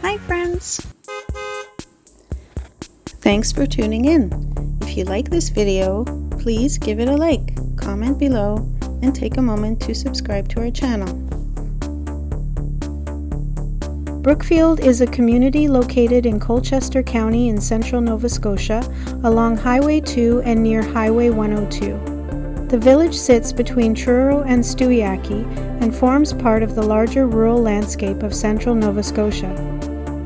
Hi friends! Thanks for tuning in. If you like this video, please give it a like, comment below, and take a moment to subscribe to our channel. Brookfield is a community located in Colchester County in central Nova Scotia, along Highway 2 and near Highway 102. The village sits between Truro and Stewiacke and forms part of the larger rural landscape of central Nova Scotia.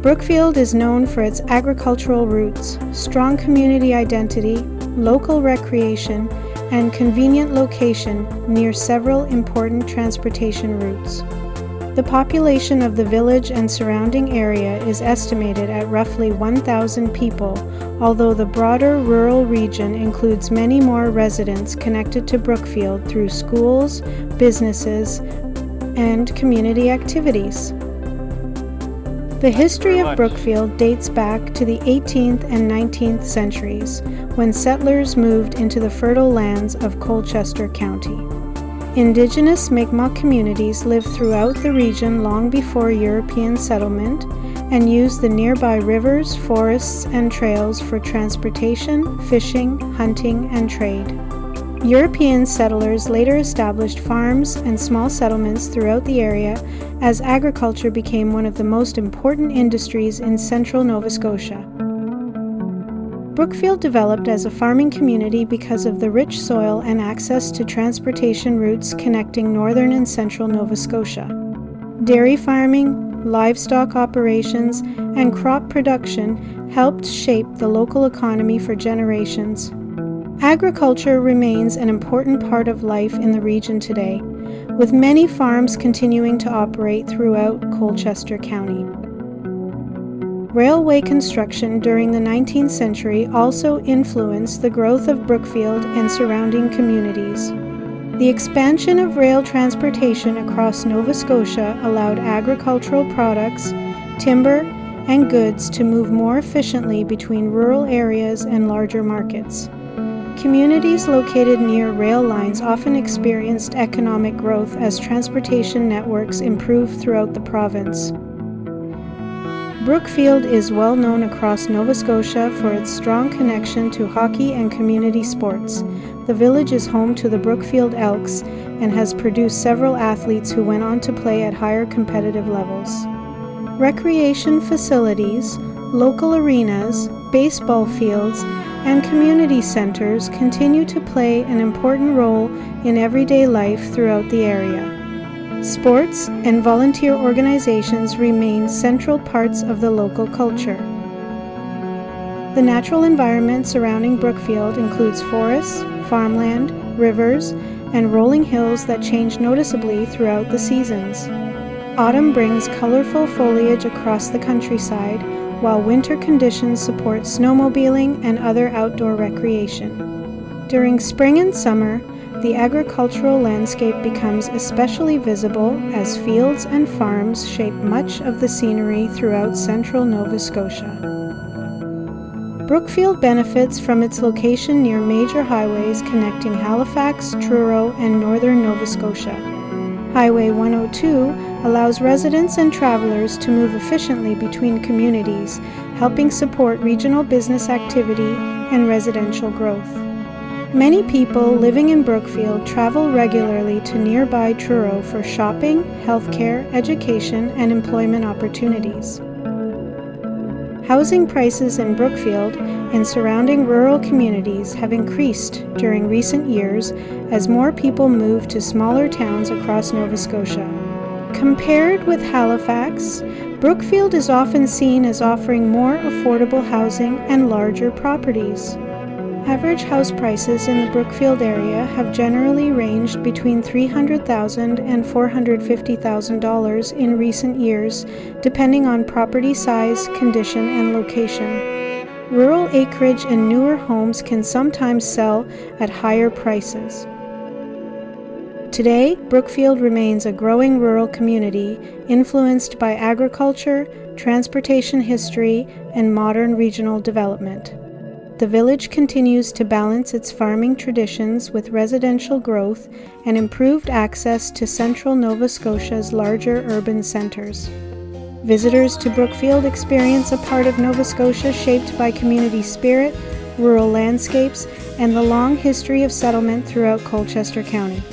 Brookfield is known for its agricultural roots, strong community identity, local recreation, and convenient location near several important transportation routes. The population of the village and surrounding area is estimated at roughly 1,000 people, although the broader rural region includes many more residents connected to Brookfield through schools, businesses, and community activities. The history of Brookfield dates back to the 18th and 19th centuries, when settlers moved into the fertile lands of Colchester County. Indigenous Mi'kmaq communities lived throughout the region long before European settlement and used the nearby rivers, forests, and trails for transportation, fishing, hunting, and trade. European settlers later established farms and small settlements throughout the area as agriculture became one of the most important industries in central Nova Scotia. Brookfield developed as a farming community because of the rich soil and access to transportation routes connecting northern and central Nova Scotia. Dairy farming, livestock operations, and crop production helped shape the local economy for generations. Agriculture remains an important part of life in the region today, with many farms continuing to operate throughout Colchester County. Railway construction during the 19th century also influenced the growth of Brookfield and surrounding communities. The expansion of rail transportation across Nova Scotia allowed agricultural products, timber, and goods to move more efficiently between rural areas and larger markets. Communities located near rail lines often experienced economic growth as transportation networks improved throughout the province. Brookfield is well known across Nova Scotia for its strong connection to hockey and community sports. The village is home to the Brookfield Elks and has produced several athletes who went on to play at higher competitive levels. Recreation facilities, local arenas, baseball fields, and community centers continue to play an important role in everyday life throughout the area. Sports and volunteer organizations remain central parts of the local culture. The natural environment surrounding Brookfield includes forests, farmland, rivers, and rolling hills that change noticeably throughout the seasons. Autumn brings colorful foliage across the countryside, while winter conditions support snowmobiling and other outdoor recreation. During spring and summer, the agricultural landscape becomes especially visible as fields and farms shape much of the scenery throughout central Nova Scotia. Brookfield benefits from its location near major highways connecting Halifax, Truro, and northern Nova Scotia. Highway 102 allows residents and travelers to move efficiently between communities, helping support regional business activity and residential growth. Many people living in Brookfield travel regularly to nearby Truro for shopping, healthcare, education, and employment opportunities. Housing prices in Brookfield and surrounding rural communities have increased during recent years as more people move to smaller towns across Nova Scotia. Compared with Halifax, Brookfield is often seen as offering more affordable housing and larger properties. Average house prices in the Brookfield area have generally ranged between $300,000 and $450,000 in recent years, depending on property size, condition, and location. Rural acreage and newer homes can sometimes sell at higher prices. Today, Brookfield remains a growing rural community influenced by agriculture, transportation history, and modern regional development. The village continues to balance its farming traditions with residential growth and improved access to central Nova Scotia's larger urban centers. Visitors to Brookfield experience a part of Nova Scotia shaped by community spirit, rural landscapes, and the long history of settlement throughout Colchester County.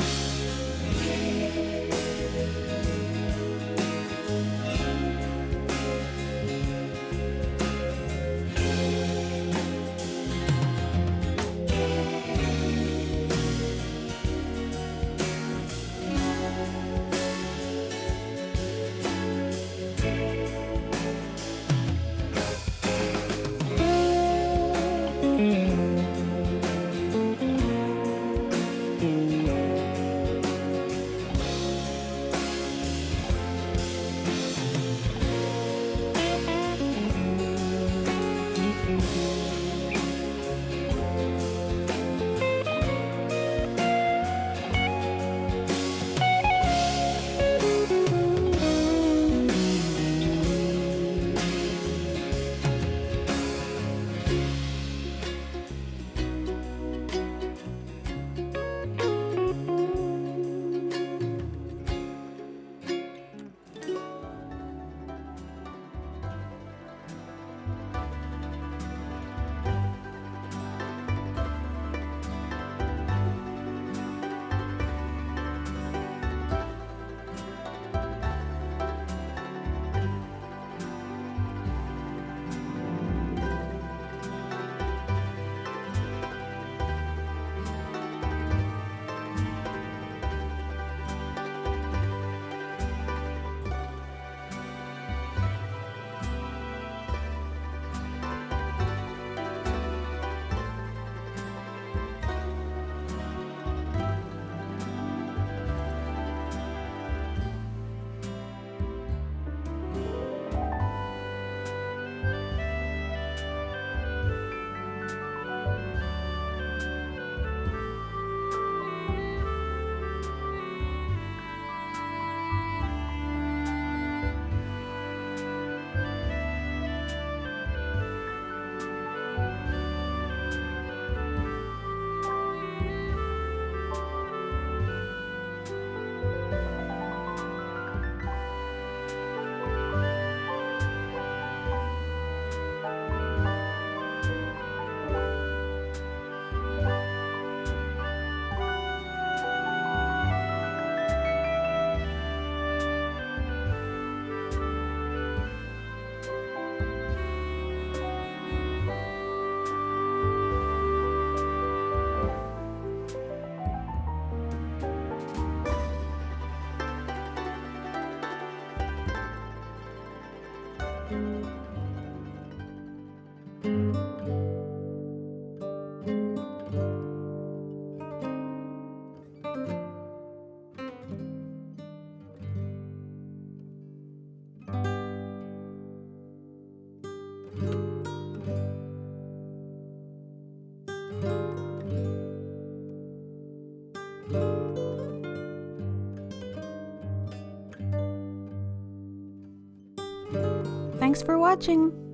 Thanks for watching!